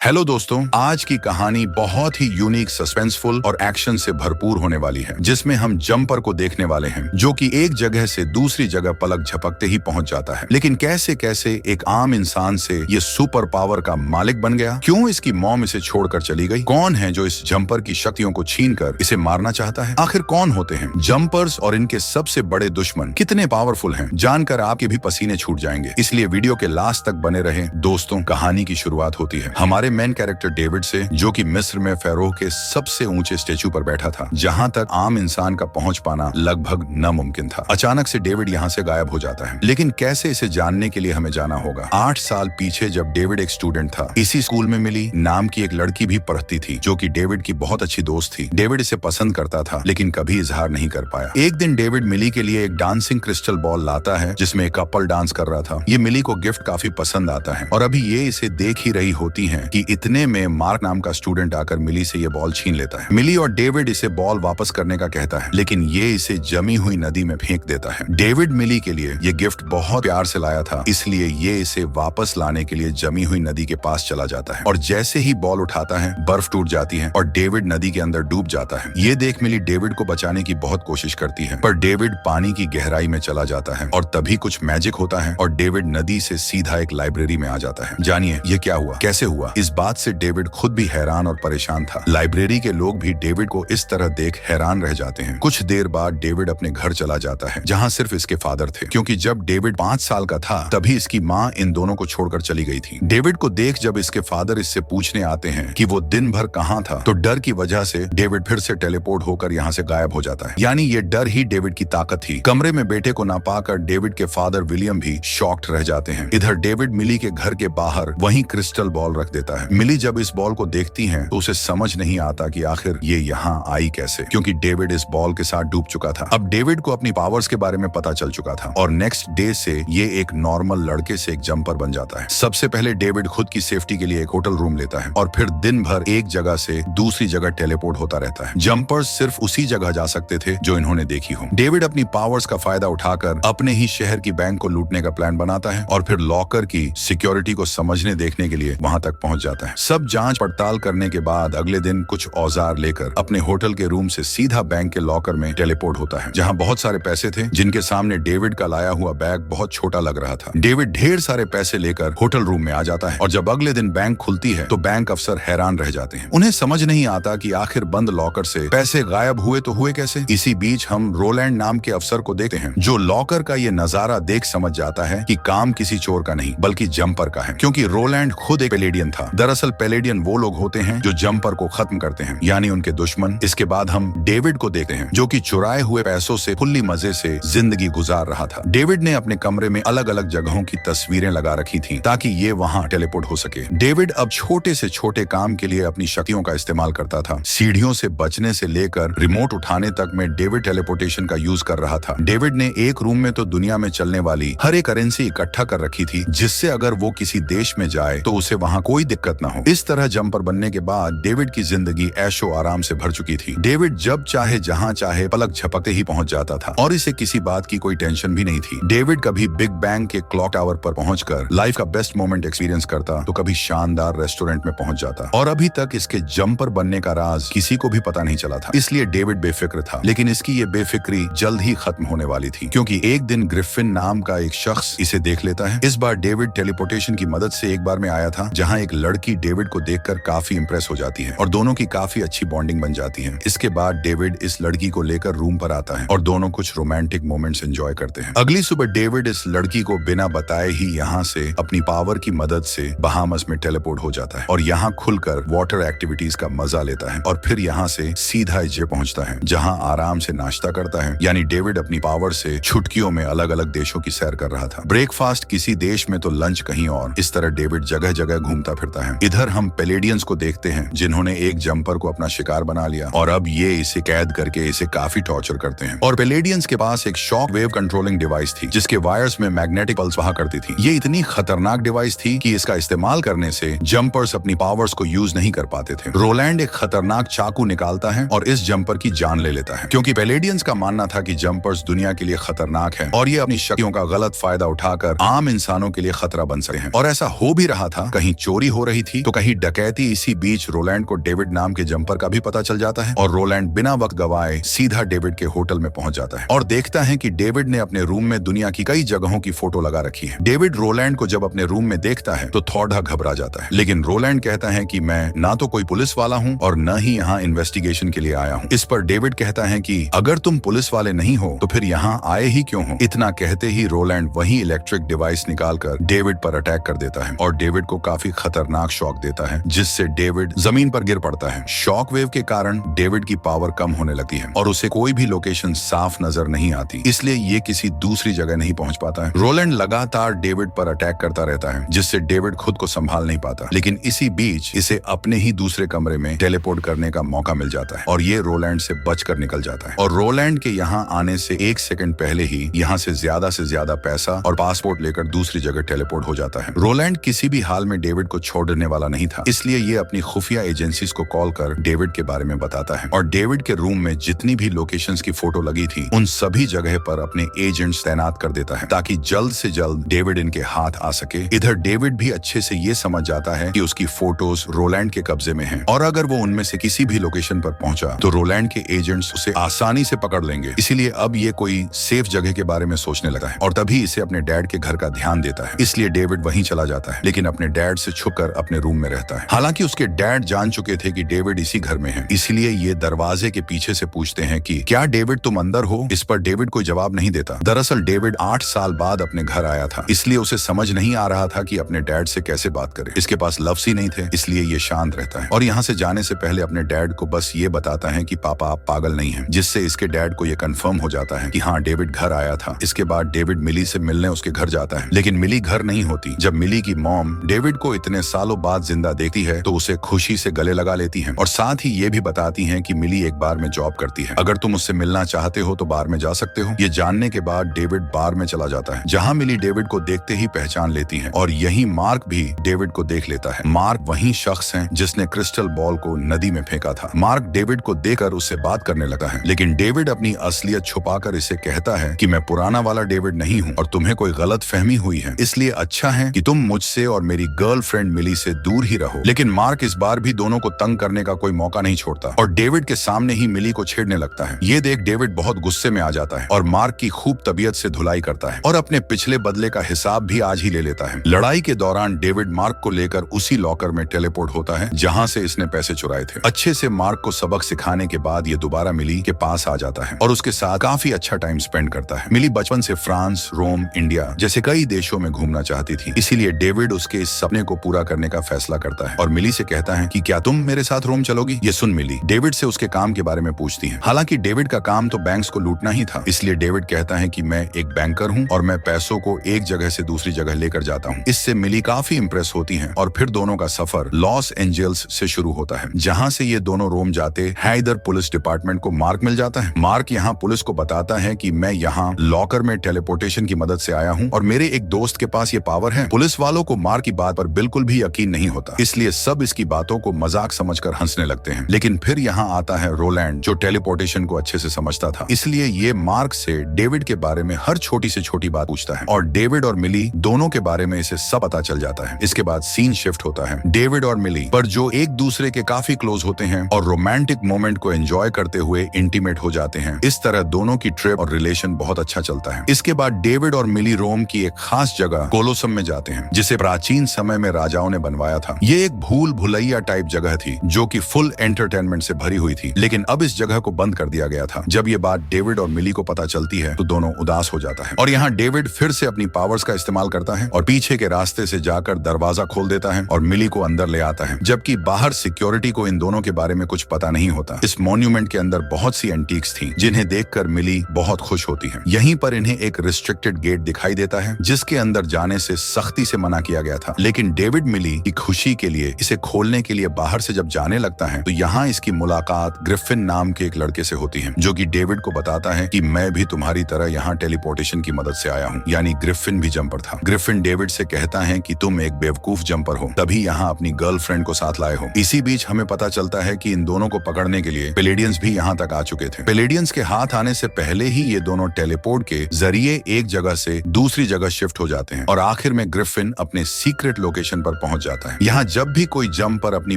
Hello दोस्तों, आज की कहानी बहुत ही यूनिक, सस्पेंसफुल और एक्शन से भरपूर होने वाली है, जिसमें हम जंपर को देखने वाले हैं, जो कि एक जगह से दूसरी जगह पलक झपकते ही पहुंच जाता है। लेकिन कैसे कैसे एक आम इंसान से ये सुपर पावर का मालिक बन गया? क्यों इसकी मॉम इसे छोड़कर चली गई? कौन है जो इस जंपर की शक्तियों को छीनकर इसे मारना चाहता है? आखिर कौन होते हैं जंपर्स और इनके सबसे बड़े दुश्मन कितने पावरफुल हैं? जानकर आपके भी पसीने छूट जाएंगे, इसलिए वीडियो के लास्ट तक बने रहें। दोस्तों, कहानी की शुरुआत होती है हमारे मेन कैरेक्टर डेविड से, जो कि मिस्र में फेरोह के सबसे ऊंचे स्टेचू पर बैठा था, जहां तक आम इंसान का पहुंच पाना लगभग नामुमकिन था। अचानक से डेविड यहां से गायब हो जाता है, लेकिन कैसे, इसे जानने के लिए हमें जाना होगा 8 साल पीछे, जब डेविड एक स्टूडेंट था। इसी स्कूल में मिली नाम की एक लड़की भी पढ़ती थी, जो कि डेविड की बहुत अच्छी दोस्त थी। डेविड इसे पसंद करता था, लेकिन कभी इजहार नहीं कर पाया। एक दिन डेविड मिली के लिए एक डांसिंग क्रिस्टल बॉल लाता है, जिसमें एक कपल डांस कर रहा था। ये मिली को गिफ्ट काफी पसंद आता है, और अभी ये इसे देख ही रही होती है कि इतने में मार्क नाम का स्टूडेंट आकर मिली से ये बॉल छीन लेता है। मिली और डेविड इसे बॉल वापस करने का कहता है, लेकिन ये इसे जमी हुई नदी में फेंक देता है। डेविड मिली के लिए ये गिफ्ट बहुत प्यार से लाया था, इसलिए ये इसे वापस लाने के लिए जमी हुई नदी के पास चला जाता है, और जैसे ही बॉल उठाता है, बर्फ टूट जाती है और डेविड नदी के अंदर डूब जाता है। ये देख मिली डेविड को बचाने की बहुत कोशिश करती है, पर डेविड पानी की गहराई में चला जाता है, और तभी कुछ मैजिक होता है और डेविड नदी से सीधा एक लाइब्रेरी में आ जाता है। जानिए ये क्या हुआ, कैसे हुआ? इस बात से डेविड खुद भी हैरान और परेशान था। लाइब्रेरी के लोग भी डेविड को इस तरह देख हैरान रह जाते हैं। कुछ देर बाद डेविड अपने घर चला जाता है, जहां सिर्फ इसके फादर थे, क्योंकि जब डेविड 5 साल का था, तभी इसकी माँ इन दोनों को छोड़कर चली गई थी। डेविड को देख जब इसके फादर इससे पूछने आते हैं कि वो दिन भर कहाँ था, तो डर की वजह से डेविड फिर से टेलीपोर्ट होकर यहाँ से गायब हो जाता है। यानी ये डर ही डेविड की ताकत थी। कमरे में बेटे को ना पाकर डेविड के फादर विलियम भी शॉक्ड रह जाते हैं। इधर डेविड मिली के घर के बाहर वहीं क्रिस्टल बॉल रख देता है। मिली जब इस बॉल को देखती हैं, तो उसे समझ नहीं आता कि आखिर ये यहाँ आई कैसे, क्योंकि डेविड इस बॉल के साथ डूब चुका था। अब डेविड को अपनी पावर्स के बारे में पता चल चुका था, और नेक्स्ट डे से ये एक नॉर्मल लड़के से एक जंपर बन जाता है। सबसे पहले डेविड खुद की सेफ्टी के लिए एक होटल रूम लेता है, और फिर दिन भर एक जगह से दूसरी जगह टेलीपोर्ट होता रहता है। जंपर्स सिर्फ उसी जगह जा सकते थे जो इन्होंने देखी हो। डेविड अपनी पावर्स का फायदा उठाकर अपने ही शहर की बैंक को लूटने का प्लान बनाता है, और फिर लॉकर की सिक्योरिटी को समझने देखने के लिए वहां तक पहुंच जाता है। सब जांच पड़ताल करने के बाद अगले दिन कुछ औजार लेकर अपने होटल के रूम से सीधा बैंक के लॉकर में टेलीपोर्ट होता है, जहां बहुत सारे पैसे थे, जिनके सामने डेविड का लाया हुआ बैग बहुत छोटा लग रहा था। डेविड ढेर सारे पैसे लेकर होटल रूम में आ जाता है, और जब अगले दिन बैंक खुलती है, तो बैंक अफसर हैरान रह जाते हैं। उन्हें समझ नहीं आता कि आखिर बंद लॉकर से पैसे गायब हुए तो हुए कैसे। इसी बीच हम रोलैंड नाम के अफसर को देखते हैं, जो लॉकर का ये नजारा देख समझ जाता है कि काम किसी चोर का नहीं, बल्कि जंपर का है, क्योंकि रोलैंड खुद एक पेलेडियन था। दरअसल पेलेडियन वो लोग होते हैं जो जंपर को खत्म करते हैं, यानी उनके दुश्मन। इसके बाद हम डेविड को देखते हैं, जो कि चुराए हुए पैसों से फुल्ली मजे से जिंदगी गुजार रहा था। डेविड ने अपने कमरे में अलग अलग जगहों की तस्वीरें लगा रखी थी, ताकि ये वहां टेलीपोर्ट हो सके। डेविड अब छोटे से छोटे काम के लिए अपनी शक्तियों का इस्तेमाल करता था। सीढ़ियों से बचने से लेकर रिमोट उठाने तक में डेविड टेलीपोर्टेशन का यूज कर रहा था। डेविड ने एक रूम में तो दुनिया में चलने वाली हर एक करेंसी इकट्ठा कर रखी थी, जिससे अगर वो किसी देश में जाए तो उसे वहां कोई दिक्कत ना हो। इस तरह जंपर बनने के बाद डेविड की जिंदगी ऐशो आराम से भर चुकी थी। डेविड जब चाहे जहां चाहे पलक झपकते ही पहुंच जाता था, और इसे किसी बात की कोई टेंशन भी नहीं थी। डेविड कभी बिग बैंग के क्लॉक टावर पर पहुंचकर लाइफ का बेस्ट मोमेंट एक्सपीरियंस करता, तो कभी शानदार रेस्टोरेंट में पहुंच जाता, और अभी तक इसके जंपर बनने का राज किसी को भी पता नहीं चला था। इसलिए डेविड बेफिक्र था, लेकिन इसकी ये बेफिक्री जल्द ही खत्म होने वाली थी, क्योंकि एक दिन ग्रिफिन नाम का एक शख्स इसे देख लेता है। इस बार डेविड टेलीपोर्टेशन की मदद से एक बार में आया था, जहाँ एक लड़की डेविड को देखकर काफी इंप्रेस हो जाती है, और दोनों की काफी अच्छी बॉन्डिंग बन जाती है। इसके बाद डेविड इस लड़की को लेकर रूम पर आता है, और दोनों कुछ रोमांटिक मोमेंट्स एंजॉय करते हैं। अगली सुबह डेविड इस लड़की को बिना बताए ही यहाँ से अपनी पावर की मदद से बहामस में टेलीपोर्ट हो जाता है, और यहाँ खुलकर वाटर एक्टिविटीज का मजा लेता है, और फिर यहाँ से सीधा इजे पहुंचता है, जहाँ आराम से नाश्ता करता है। यानी डेविड अपनी पावर से छुटकियों में अलग अलग देशों की सैर कर रहा था। ब्रेकफास्ट किसी देश में तो लंच कहीं और। इस तरह डेविड जगह जगह घूमता फिरता है। इधर हम पेलेडियंस को देखते हैं, जिन्होंने एक जंपर को अपना शिकार बना लिया, और अब ये इसे कैद करके इसे काफी टॉर्चर करते हैं। और पेलेडियंस के पास एक शॉक वेव कंट्रोलिंग डिवाइस थी, जिसके वायर्स में मैग्नेटिक पल्स बहा करती थी। ये इतनी खतरनाक डिवाइस थी कि इसका इस्तेमाल करने से जंपर्स अपनी पावर्स को यूज नहीं कर पाते थे। रोलैंड एक खतरनाक चाकू निकालता है और इस जंपर की जान ले लेता है, क्योंकि पेलेडियंस का मानना था कि जंपर्स दुनिया के लिए खतरनाक है, और ये अपनी शक्तियों का गलत फायदा उठाकर आम इंसानों के लिए खतरा बन सके हैं। और ऐसा हो भी रहा था। कहीं चोरी हो रही थी तो कहीं डकैती इसी बीच रोलैंड को डेविड नाम के जंपर का भी पता चल जाता है और रोलैंड बिना वक्त गवाए सीधा डेविड के होटल में पहुंच जाता है और देखता है कि डेविड ने अपने रूम में दुनिया की कई जगहों की फोटो लगा रखी है। डेविड रोलैंड को जब अपने रूम में देखता है तो थोड़ा घबरा जाता है, लेकिन रोलैंड कहता है कि मैं ना तो कोई पुलिस वाला हूँ और न ही यहाँ इन्वेस्टिगेशन के लिए आया हूँ। इस पर डेविड कहता है कि अगर तुम पुलिस वाले नहीं हो तो फिर यहाँ आए ही क्यों हो। इतना कहते ही रोलैंड वही इलेक्ट्रिक डिवाइस निकालकर डेविड पर अटैक कर देता है और डेविड को काफी खतरनाक शॉक देता है, जिससे डेविड जमीन पर गिर पड़ता है। शॉक वेव के कारण डेविड की पावर कम होने लगती है और उसे कोई भी लोकेशन साफ नजर नहीं आती, इसलिए ये किसी दूसरी जगह नहीं पहुंच पाता है। रोलैंड लगातार डेविड पर अटैक करता रहता है, जिससे डेविड खुद को संभाल नहीं पाता, लेकिन इसी बीच इसे अपने ही दूसरे कमरे में टेलीपोर्ट करने का मौका मिल जाता है और ये रोलैंड से बचकर निकल जाता है। और रोलैंड के यहाँ आने से 1 सेकंड पहले ही यहाँ से ज्यादा पैसा और पासपोर्ट लेकर दूसरी जगह टेलीपोर्ट हो जाता है। रोलैंड किसी भी हाल में डेविड को छोड़ने वाला नहीं था, इसलिए ये अपनी खुफिया एजेंसीज को कॉल कर डेविड के बारे में बताता है और डेविड के रूम में जितनी भी लोकेशंस की फोटो लगी थी उन सभी जगह पर अपने एजेंट्स तैनात कर देता है ताकि जल्द से जल्द डेविड इनके हाथ आ सके। इधर डेविड भी अच्छे से ये समझ जाता है कि उसकी फोटोज रोलैंड के कब्जे में हैं और अगर वो उनमें से किसी भी लोकेशन पर पहुंचा तो रोलैंड के एजेंट्स उसे आसानी से पकड़ लेंगे, इसीलिए अब ये कोई सेफ जगह के बारे में सोचने लगा है और तभी इसे अपने डैड के घर का ध्यान देता है। इसलिए डेविड वहीं चला जाता है, लेकिन अपने डैड से छुपकर अपने रूम में रहता है। हालांकि उसके डैड जान चुके थे कि डेविड इसी घर में है, इसलिए ये दरवाजे के पीछे से पूछते हैं कि क्या डेविड तुम अंदर हो। इस पर डेविड कोई जवाब नहीं देता। दरअसल डेविड 8 साल बाद अपने घर आया था, इसलिए उसे समझ नहीं आ रहा था कि अपने डैड से कैसे बात करे। इसके पास लफ्ज ही नहीं थे, इसलिए ये शांत रहता है और यहाँ से जाने से पहले अपने डैड को बस ये बताता है कि पापा आप पागल नहीं हैं, जिससे इसके डैड को ये कंफर्म हो जाता है कि हाँ डेविड घर आया था। इसके बाद डेविड मिली से मिलने उसके घर जाता है, लेकिन मिली घर नहीं होती। जब मिली की मॉम डेविड को इतने सालों बाद जिंदा देखती है तो उसे खुशी से गले लगा लेती है और साथ ही ये भी बताती है कि मिली एक बार में जॉब करती है, अगर तुम उससे मिलना चाहते हो तो बार में जा सकते हो। ये जानने के बाद डेविड बार में चला जाता है, जहाँ मिली डेविड को देखते ही पहचान लेती है और यही मार्क भी डेविड को देख लेता है। मार्क वही शख्स है जिसने क्रिस्टल बॉल को नदी में फेंका था। मार्क डेविड को देखकर उससे बात करने लगा है, लेकिन डेविड अपनी असलियत छुपाकर इसे कहता है कि मैं पुराना वाला डेविड नहीं हूँ और तुम्हें कोई गलत फहमी हुई है, इसलिए अच्छा है कि तुम मुझसे और मेरी गर्लफ्रेंड मिली से दूर ही रहो। लेकिन मार्क इस बार भी दोनों को तंग करने का कोई मौका नहीं छोड़ता और डेविड के सामने ही मिली को छेड़ने लगता है। ये देख डेविड बहुत गुस्से में आ जाता है और मार्क की खूब तबीयत से धुलाई करता है और अपने पिछले बदले का हिसाब भी आज ही ले लेता है। लड़ाई के दौरान डेविड मार्क को लेकर उसी लॉकर में टेलीपोर्ट होता है जहाँ से इसने पैसे चुराए थे। अच्छे से मार्क को सबक सिखाने के बाद ये दोबारा मिली के पास आ जाता है और उसके साथ काफी अच्छा टाइम स्पेंड करता है। मिली बचपन से फ्रांस, रोम, इंडिया जैसे कई देशों में घूमना चाहती थी, इसीलिए डेविड उसके इस सपने को पूरा करने का फैसला करता है और मिली से कहता है कि क्या तुम मेरे साथ रोम चलोगी। ये सुन मिली डेविड से उसके काम के बारे में पूछती है। हालांकि डेविड का काम तो बैंक्स को लूटना ही था, इसलिए डेविड कहता है कि मैं एक बैंकर हूँ और मैं पैसों को एक जगह से दूसरी जगह लेकर जाता हूँ। इससे मिली काफी इंप्रेस होती है और फिर दोनों का सफर लॉस एंजल्स से शुरू होता है, जहाँ से ये दोनों रोम जाते हैं। इधर पुलिस डिपार्टमेंट को मार्क मिल जाता है। मार्क यहाँ पुलिस को बताता है कि मैं यहाँ लॉकर में टेलीपोर्टेशन की मदद से आया हूँ और मेरे एक दोस्त के पास ये पावर है। पुलिस वालों को मार्क की बात पर बिल्कुल भी यकीन नहीं होता, इसलिए सब इसकी बातों को मजाक समझकर हंसने लगते हैं। लेकिन फिर यहाँ आता है रोलैंड, जो टेलीपोर्टेशन को अच्छे से समझता था, इसलिए ये मार्क से डेविड के बारे में हर छोटी से छोटी बात पूछता है और डेविड और मिली दोनों के बारे में इसे सब पता चल जाता है। इसके बाद सीन शिफ्ट होता है डेविड और मिली पर, जो एक दूसरे के काफी क्लोज होते हैं और रोमांटिक मोमेंट को एंजॉय करते हुए इंटीमेट हो जाते हैं। इस तरह दोनों की ट्रिप और रिलेशन बहुत अच्छा चलता है। इसके बाद डेविड और मिली रोम की एक खास जगह कोलोसम में जाते हैं, जिसे प्राचीन समय में राजाओं ने बनवाया था। ये एक भूल भुलैया टाइप जगह थी जो कि फुल एंटरटेनमेंट से भरी हुई थी, लेकिन अब इस जगह को बंद कर दिया गया था। जब ये बात डेविड और मिली को पता चलती है तो दोनों उदास हो जाता है और यहाँ डेविड फिर से अपनी पावर्स का इस्तेमाल करता है और पीछे के रास्ते से जाकर दरवाजा खोल देता है और मिली को अंदर ले आता है, जबकि बाहर सिक्योरिटी को इन दोनों के बारे में कुछ पता नहीं होता। इस मॉन्यूमेंट के अंदर बहुत सी एंटीक्स थी जिन्हें देखकर मिली बहुत खुश होती है। यहीं पर इन्हें एक रिस्ट्रिक्टेड गेट दिखाई देता है जिसके अंदर जाने से सख्ती से मना किया गया था, लेकिन डेविड मिली की खुशी के लिए इसे खोलने के लिए बाहर से जब जाने लगता है तो यहाँ इसकी मुलाकात ग्रिफिन नाम के एक लड़के से होती है, जो कि डेविड को बताता है कि मैं भी तुम्हारी तरह यहाँ टेलीपोर्टेशन की मदद से आया हूँ। यानी ग्रिफिन भी जंपर था। ग्रिफिन डेविड से कहता है कि तुम एक बेवकूफ जंपर हो, तभी यहाँ अपनी गर्लफ्रेंड को साथ लाए हो। इसी बीच हमें पता चलता है कि इन दोनों को पकड़ने के लिए पेलेडियंस भी यहाँ तक आ चुके थे। पेलेडियंस के हाथ आने से पहले ही ये दोनों टेलीपोर्ट के जरिए एक जगह से दूसरी जगह शिफ्ट हो जाते हैं और आखिर में ग्रिफिन अपने सीक्रेट लोकेशन पर पहुंच पहुंच जाता है। यहाँ जब भी कोई जंपर अपनी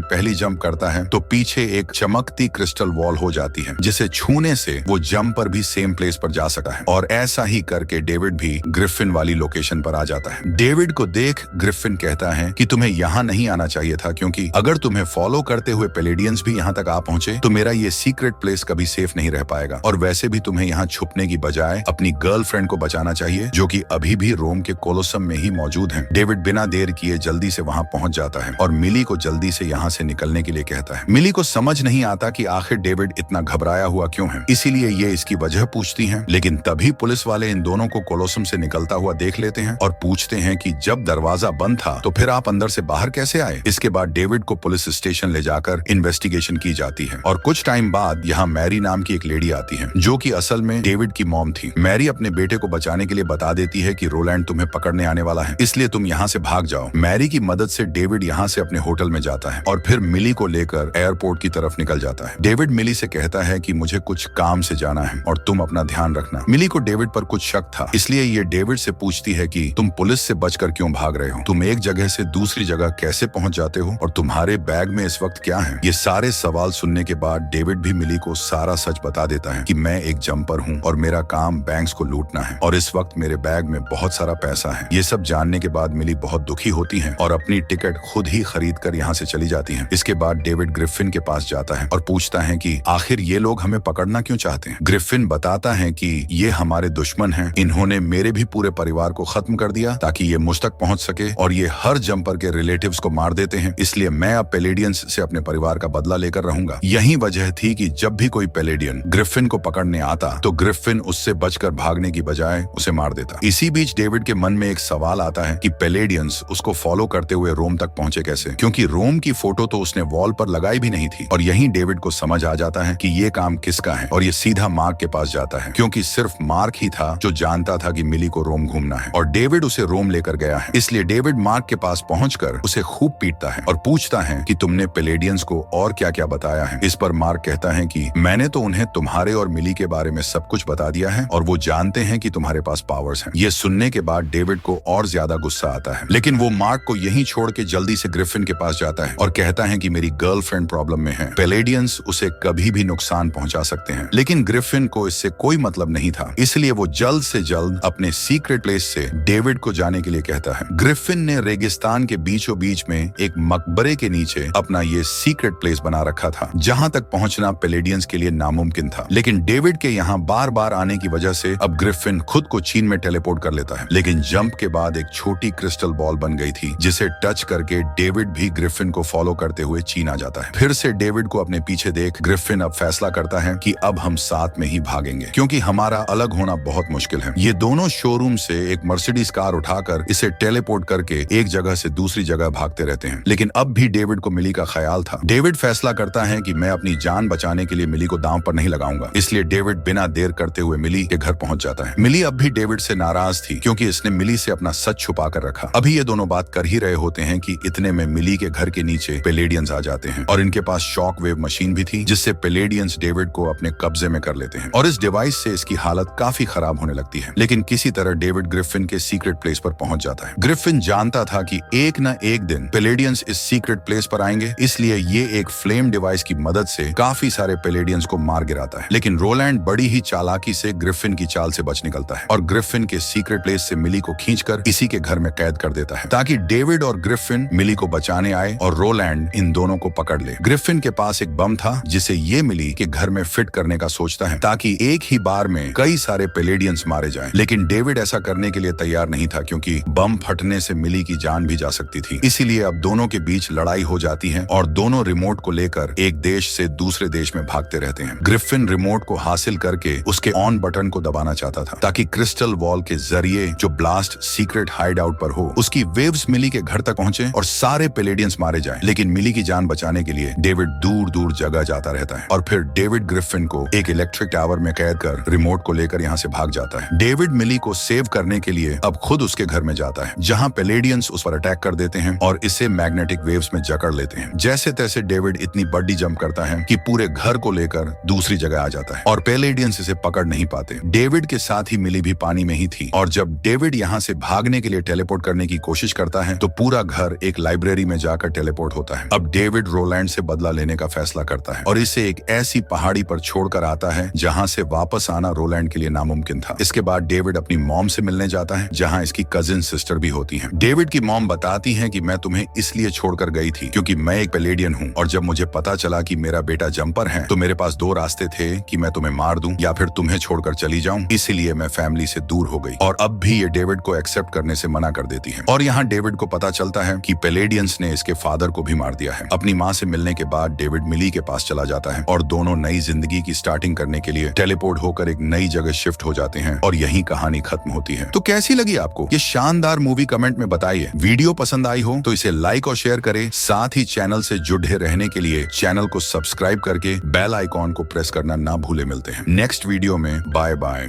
पहली जंप करता है तो पीछे एक चमकती क्रिस्टल वॉल हो जाती है, जिसे छूने से वो जंपर भी सेम प्लेस पर जा सकता है। और ऐसा ही करके डेविड भी ग्रिफिन वाली लोकेशन पर आ जाता है। डेविड को देख ग्रिफिन कहता है कि तुम्हें यहाँ नहीं आना चाहिए था, क्योंकि अगर तुम्हें फॉलो करते हुए पेलेडियंस भी यहाँ तक आ पहुंचे तो मेरा ये सीक्रेट प्लेस कभी सेफ नहीं रह पाएगा। और वैसे भी तुम्हें यहाँ छुपने की बजाय अपनी गर्लफ्रेंड को बचाना चाहिए, जो कि अभी भी रोम के कोलोसम में ही मौजूद है। डेविड बिना देर किए जल्दी से वहाँ पहुंच जाता है और मिली को जल्दी से यहाँ से निकलने के लिए कहता है। मिली को समझ नहीं आता कि आखिर डेविड इतना घबराया हुआ क्यों है, इसीलिए ये इसकी वजह पूछती हैं। लेकिन तभी पुलिस वाले इन दोनों को कोलोसम से निकलता हुआ देख लेते हैं और पूछते हैं कि जब दरवाजा बंद था तो फिर आप अंदर से बाहर कैसे आए। इसके बाद डेविड को पुलिस स्टेशन ले जाकर इन्वेस्टिगेशन की जाती है और कुछ टाइम बाद यहाँ मैरी नाम की एक लेडी आती है, जो कि असल में डेविड की मॉम थी। मैरी अपने बेटे को बचाने के लिए बता देती है कि रोलैंड तुम्हें पकड़ने आने वाला है, इसलिए तुम यहाँ से भाग जाओ। मैरी की मदद से डेविड यहाँ से अपने होटल में जाता है और फिर मिली को लेकर एयरपोर्ट की तरफ निकल जाता है। डेविड मिली से कहता है कि मुझे कुछ काम से जाना है और तुम अपना ध्यान रखना। मिली को डेविड पर कुछ शक था, इसलिए ये डेविड से पूछती है कि तुम पुलिस से बचकर क्यों भाग रहे हो, तुम एक जगह से दूसरी जगह कैसे पहुंच जाते हो और तुम्हारे बैग में इस वक्त क्या है। ये सारे सवाल सुनने के बाद डेविड भी मिली को सारा सच बता देता है कि मैं एक जंपर हूँ और मेरा काम बैंक्स को लूटना है और इस वक्त मेरे बैग में बहुत सारा पैसा है। ये सब जानने के बाद मिली बहुत दुखी होती है और अपनी टिकट खुद ही खरीद कर यहाँ से चली जाती है। इसके बाद डेविड ग्रिफिन के पास जाता है और पूछता है कि आखिर ये लोग हमें पकड़ना क्यों चाहते हैं। ग्रिफिन बताता है कि ये हमारे दुश्मन हैं, इन्होंने मेरे भी पूरे परिवार को खत्म कर दिया ताकि ये मुझ तक पहुंच सके और ये हर जंपर के रिलेटिव्स को मार देते हैं, इसलिए मैं अब पेलेडियंस से अपने परिवार का बदला लेकर रहूंगा। यही वजह थी कि जब भी कोई पेलेडियन ग्रिफिन को पकड़ने आता तो ग्रिफिन उससे बचकर भागने की बजाय उसे मार देता। इसी बीच डेविड के मन में एक सवाल आता है कि पेलेडियंस उसको फॉलो करते हुए रोम तक पहुंचे कैसे, क्योंकि रोम की फोटो तो उसने वॉल पर लगाई भी नहीं थी। और यहीं डेविड को समझ आ जाता है कि ये काम किसका है और ये सीधा मार्क के पास जाता है, क्योंकि सिर्फ मार्क ही था जो जानता था कि मिली को रोम घूमना है और डेविड उसे रोम लेकर गया है। इसलिए डेविड मार्क के पास पहुंचकर उसे खूब पीटता है और पूछता है कि तुमने पेलेडियंस को और क्या क्या बताया है। इस पर मार्क कहता है कि मैंने तो उन्हें तुम्हारे और मिली के बारे में सब कुछ बता दिया है और वो जानते हैं कि तुम्हारे पास पावर्स हैं। ये सुनने के बाद डेविड को और ज्यादा गुस्सा आता है, लेकिन वो मार्क को यहीं छोड़ के जल्दी से ग्रिफिन के पास जाता है और कहता है कि मेरी गर्लफ्रेंड प्रॉब्लम में है, पेलेडियंस उसे कभी भी नुकसान पहुंचा सकते हैं। लेकिन ग्रिफिन को इससे कोई मतलब नहीं था, इसलिए वो जल्द से जल्द अपने सीक्रेट प्लेस से डेविड को जाने के लिए कहता है। ग्रिफिन ने रेगिस्तान के बीचों बीच में एक मकबरे के नीचे अपना ये सीक्रेट प्लेस बना रखा था, जहां तक पहुंचना पेलेडियंस के लिए नामुमकिन था। लेकिन डेविड के यहाँ बार बार आने की वजह से अब ग्रिफिन खुद को चीन में टेलीपोर्ट कर लेता है। लेकिन जंप के बाद एक छोटी क्रिस्टल बॉल बन गई थी, जिसे टच करके डेविड भी ग्रिफिन को फॉलो करते हुए चीन आ जाता है। फिर से डेविड को अपने पीछे देख ग्रिफिन अब फैसला करता है कि अब हम साथ में ही भागेंगे, क्योंकि हमारा अलग होना बहुत मुश्किल है। ये दोनों शोरूम से एक मर्सिडीज कार उठाकर इसे टेलीपोर्ट करके एक जगह से दूसरी जगह भागते रहते हैं। लेकिन अब भी डेविड को मिली का ख्याल था। डेविड फैसला करता है कि मैं अपनी जान बचाने के लिए मिली को दांव पर नहीं लगाऊंगा, इसलिए डेविड बिना देर करते हुए मिली के घर पहुंच जाता है। मिली अब भी डेविड से नाराज थी, क्योंकि इसने मिली से अपना सच छुपा कर रखा। अभी ये दोनों बात कर ही रहे होते हैं कि इतने में मिली के घर के नीचे पेलेडियंस आ जाते हैं और इनके पास शॉक वेव मशीन भी थी, जिससे पेलेडियंस डेविड को अपने कब्जे में कर लेते हैं और इस डिवाइस से इसकी हालत काफी खराब होने लगती है। लेकिन किसी तरह डेविड ग्रिफिन के सीक्रेट प्लेस पर पहुंच जाता है। ग्रिफिन जानता था कि एक न एक दिन पेलेडियंस इस सीक्रेट प्लेस पर आएंगे, इसलिए ये एक फ्लेम डिवाइस की मदद से काफी सारे पेलेडियंस को मार गिराता है। लेकिन रोलैंड बड़ी ही चालाकी से ग्रिफिन की चाल से बच निकलता है और ग्रिफिन के सीक्रेट प्लेस से मिली को खींचकर इसी के घर में कैद कर देता है, ताकि डेविड और ग्रिफिन मिली को बचाने आए और रोलैंड इन दोनों को पकड़ ले। ग्रिफिन के पास एक बम था, जिसे ये मिली के घर में फिट करने का सोचता है, ताकि एक ही बार में कई सारे पेलेडियंस मारे जाएं। लेकिन डेविड ऐसा करने के लिए तैयार नहीं था, क्योंकि बम फटने से मिली की जान भी जा सकती थी। इसीलिए अब दोनों के बीच लड़ाई हो जाती है और दोनों रिमोट को लेकर एक देश से दूसरे देश में भागते रहते हैं। ग्रिफिन रिमोट को हासिल करके उसके ऑन बटन को दबाना चाहता था, ताकि क्रिस्टल वॉल के जरिए जो ब्लास्ट सीक्रेट हाइड आउट पर हो, उसकी वेव्स मिली के घर तक पहुंचे और सारे पेलेडियंस मारे जाएं। लेकिन मिली की जान बचाने के लिए डेविड दूर दूर जगह जाता रहता है और फिर डेविड ग्रिफिन को एक इलेक्ट्रिक टावर में कैद कर रिमोट को लेकर यहाँ से भाग जाता है। डेविड मिली को सेव करने के लिए अब खुद उसके घर में जाता है, जहाँ पेलेडियंस उस पर अटैक कर देते हैं और इसे मैग्नेटिक वेव्स में जकड़ लेते हैं। जैसे तैसे डेविड इतनी बड़ी जंप करता है कि पूरे घर को लेकर दूसरी जगह आ जाता है और पेलेडियंस इसे पकड़ नहीं पाते। डेविड के साथ ही मिली भी पानी में ही थी और जब डेविड यहाँ से भागने के लिए टेलीपोर्ट करने की कोशिश करता है तो पूरा घर एक लाइब्रेरी में जाकर टेलीपोर्ट होता है। अब डेविड रोलैंड से बदला लेने का फैसला करता है और इसे एक ऐसी पहाड़ी पर छोड़कर आता है जहां से वापस आना रोलैंड के लिए नामुमकिन था। इसके बाद डेविड अपनी मॉम से मिलने जाता है जहां इसकी कजिन सिस्टर भी होती है। डेविड की मॉम बताती है कि मैं तुम्हें इसलिए छोड़कर गई थी क्योंकि मैं एक पेलेडियन हूँ और जब मुझे पता चला कि मेरा बेटा जंपर है तो मेरे पास दो रास्ते थे कि मैं तुम्हें मार दूं या फिर तुम्हें छोड़कर चली जाऊं, इसीलिए मैं फैमिली से दूर हो गई। और अब भी ये डेविड को एक्सेप्ट करने से मना कर देती है। और यहाँ डेविड को पता चलता है कि पेलेडियंस ने इसके फादर को भी मार दिया है। अपनी माँ से मिलने के बाद डेविड मिली के पास चला जाता है और दोनों नई जिंदगी की स्टार्टिंग करने के लिए टेलीपोर्ट होकर एक नई जगह शिफ्ट हो जाते हैं और यही कहानी खत्म होती है। तो कैसी लगी आपको ये शानदार मूवी? कमेंट में बताइए। वीडियो पसंद आई हो तो इसे लाइक और शेयर करें। साथ ही चैनल से जुड़े रहने के लिए चैनल को सब्सक्राइब करके बेल आइकॉन को प्रेस करना ना भूले। मिलते हैं नेक्स्ट वीडियो में। Bye bye.